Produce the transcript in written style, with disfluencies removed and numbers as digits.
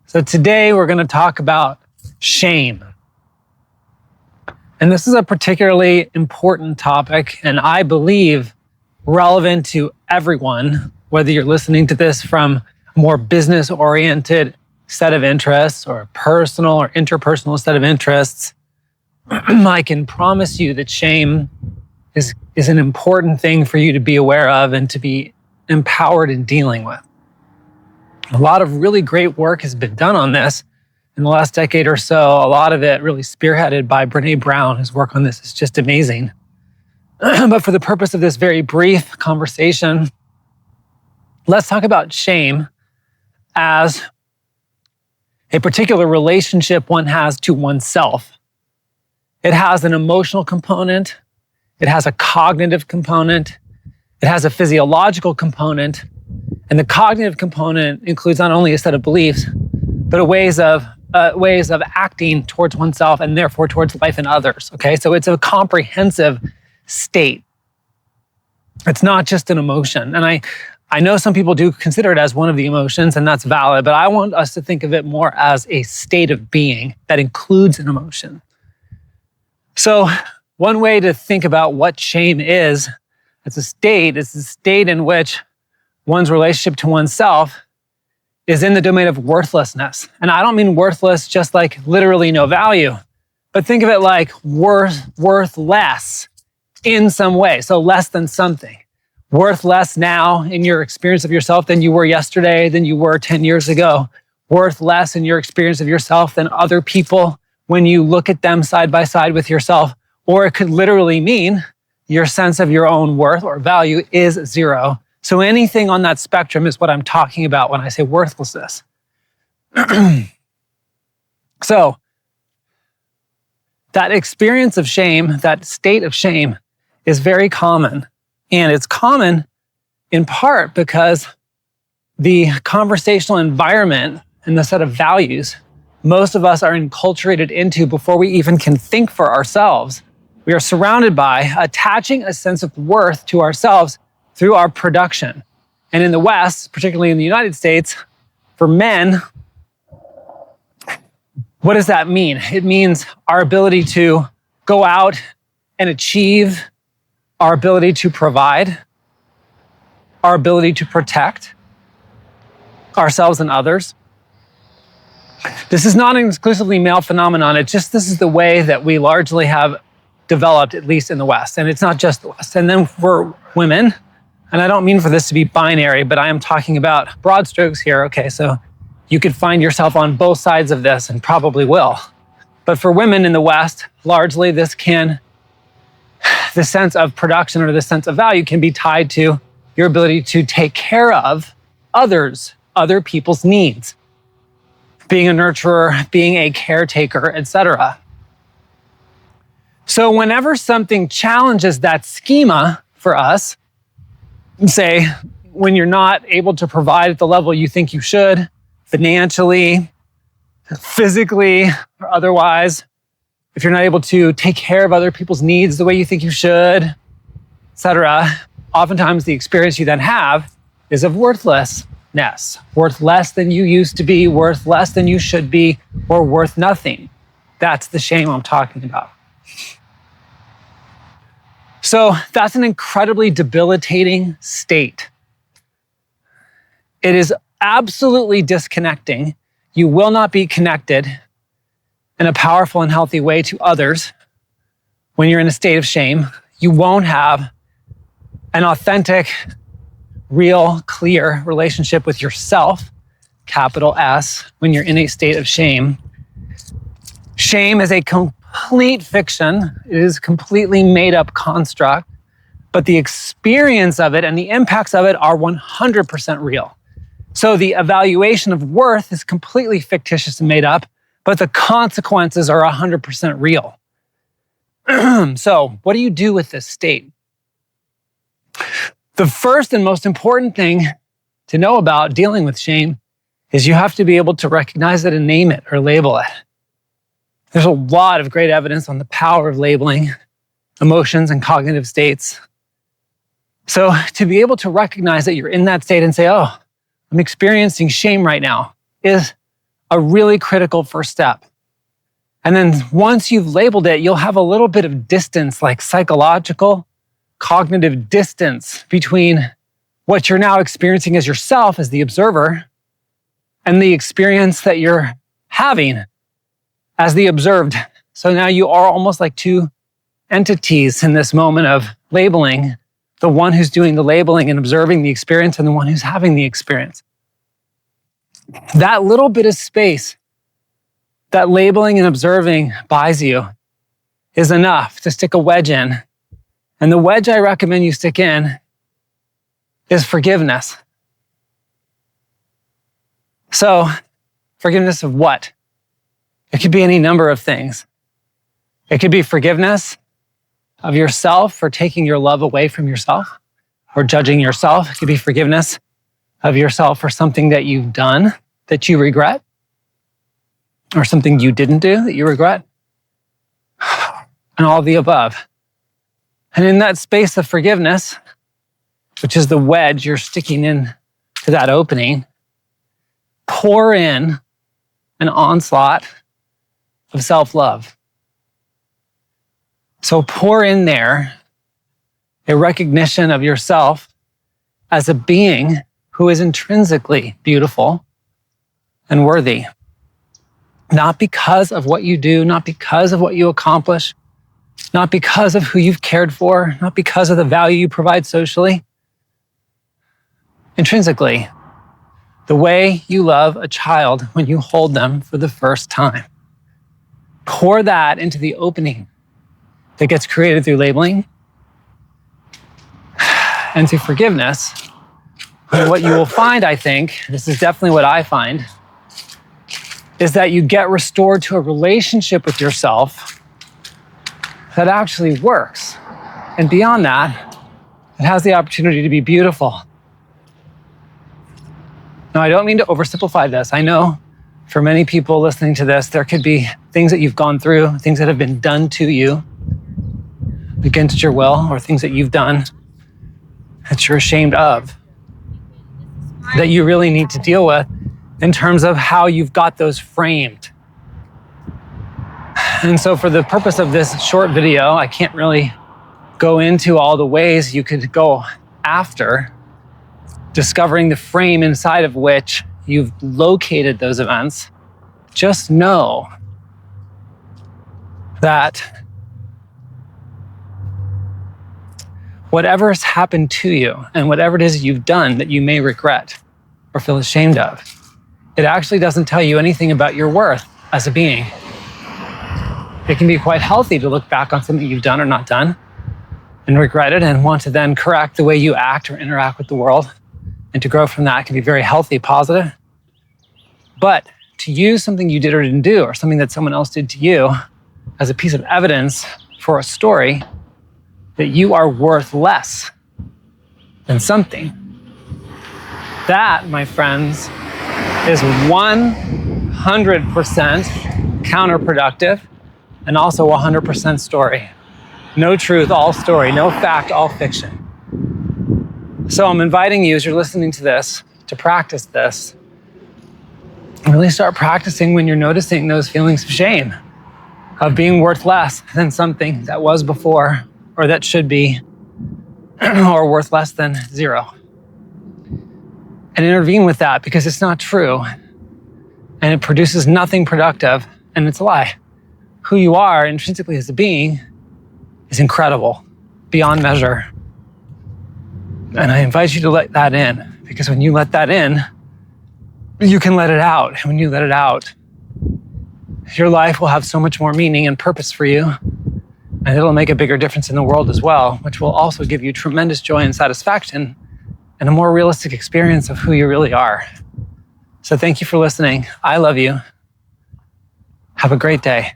So today we're going to talk about shame. And this is a particularly important topic, and I believe relevant to everyone, whether you're listening to this from a more business-oriented set of interests or a personal or interpersonal set of interests. I can promise you that shame is an important thing for you to be aware of and to be empowered in dealing with. A lot of really great work has been done on this in the last decade or so. A lot of it really spearheaded by Brene Brown. His work on this is just amazing. But for the purpose of this very brief conversation, let's talk about shame as a particular relationship one has to oneself. It has an emotional component. It has a cognitive component. It has a physiological component. And the cognitive component includes not only a set of beliefs, but ways of acting towards oneself and therefore towards life and others. Okay, so it's a comprehensive state. It's not just an emotion. And I know some people do consider it as one of the emotions, and that's valid, but I want us to think of it more as a state of being that includes an emotion. So one way to think about what shame is, it's a state in which one's relationship to oneself is in the domain of worthlessness. And I don't mean worthless just like literally no value, but think of it like worth less in some way. So less than something. Worth less now in your experience of yourself than you were yesterday, than you were 10 years ago. Worth less in your experience of yourself than other people when you look at them side by side with yourself. Or it could literally mean your sense of your own worth or value is zero. So anything on that spectrum is what I'm talking about when I say worthlessness. So that experience of shame, that state of shame is very common. And it's common in part because the conversational environment and the set of values most of us are enculturated into before we even can think for ourselves, we are surrounded by attaching a sense of worth to ourselves through our production. And in the West, particularly in the United States, for men, what does that mean? It means our ability to go out and achieve, our ability to provide, our ability to protect ourselves and others. This is not an exclusively male phenomenon. This is the way that we largely have developed, at least in the West. And it's not just the West. And then for women, and I don't mean for this to be binary, but I am talking about broad strokes here. Okay, so you could find yourself on both sides of this and probably will. But for women in the West, largely the sense of production or the sense of value can be tied to your ability to take care of other people's needs. Being a nurturer, being a caretaker, etc. So whenever something challenges that schema for us, say, when you're not able to provide at the level you think you should, financially, physically, or otherwise, if you're not able to take care of other people's needs the way you think you should, etc., oftentimes the experience you then have is of worthlessness. Worth less than you used to be, worth less than you should be, or worth nothing. That's the shame I'm talking about. So that's an incredibly debilitating state. It is absolutely disconnecting. You will not be connected in a powerful and healthy way to others when you're in a state of shame. You won't have an authentic, real, clear relationship with yourself, capital S, when you're in a state of shame. Shame is a complete fiction. It is a completely made up construct, but the experience of it and the impacts of it are 100% real. So the evaluation of worth is completely fictitious and made up, but the consequences are 100% real. So what do you do with this state? The first and most important thing to know about dealing with shame is you have to be able to recognize it and name it or label it. There's a lot of great evidence on the power of labeling emotions and cognitive states. So to be able to recognize that you're in that state and say, oh, I'm experiencing shame right now is a really critical first step. And then once you've labeled it, you'll have a little bit of distance, like psychological, cognitive distance between what you're now experiencing as yourself, as the observer, and the experience that you're having as the observed. So now you are almost like two entities in this moment of labeling, the one who's doing the labeling and observing the experience and the one who's having the experience. That little bit of space that labeling and observing buys you is enough to stick a wedge in. And the wedge I recommend you stick in is forgiveness. So, forgiveness of what? It could be any number of things. It could be forgiveness of yourself for taking your love away from yourself or judging yourself. It could be forgiveness of yourself for something that you've done that you regret or something you didn't do that you regret, and all of the above. And in that space of forgiveness, which is the wedge you're sticking in to that opening, pour in an onslaught of self-love. So pour in there a recognition of yourself as a being who is intrinsically beautiful and worthy. Not because of what you do, not because of what you accomplish, not because of who you've cared for, not because of the value you provide socially. Intrinsically, the way you love a child when you hold them for the first time. Pour that into the opening that gets created through labeling and through forgiveness. And what you will find, I think, this is definitely what I find, is that you get restored to a relationship with yourself that actually works. And beyond that, it has the opportunity to be beautiful. Now, I don't mean to oversimplify this. I know for many people listening to this, there could be things that you've gone through, things that have been done to you against your will, or things that you've done that you're ashamed of, that you really need to deal with in terms of how you've got those framed. And so for the purpose of this short video, I can't really go into all the ways you could go after discovering the frame inside of which you've located those events. Just know that whatever has happened to you and whatever it is you've done that you may regret or feel ashamed of, it actually doesn't tell you anything about your worth as a being. It can be quite healthy to look back on something you've done or not done and regret it and want to then correct the way you act or interact with the world. And to grow from that can be very healthy, positive. But to use something you did or didn't do, or something that someone else did to you as a piece of evidence for a story that you are worth less than something, that, my friends, is 100% counterproductive and also 100% story. No truth, all story. No fact, all fiction. So I'm inviting you, as you're listening to this, to practice this. And really start practicing when you're noticing those feelings of shame, of being worth less than something that was before, or that should be, or worth less than zero. And intervene with that, because it's not true. And it produces nothing productive, and it's a lie. Who you are intrinsically as a being is incredible, beyond measure. And I invite you to let that in, because when you let that in, you can let it out. And when you let it out, your life will have so much more meaning and purpose for you. And it'll make a bigger difference in the world as well, which will also give you tremendous joy and satisfaction and a more realistic experience of who you really are. So thank you for listening. I love you. Have a great day.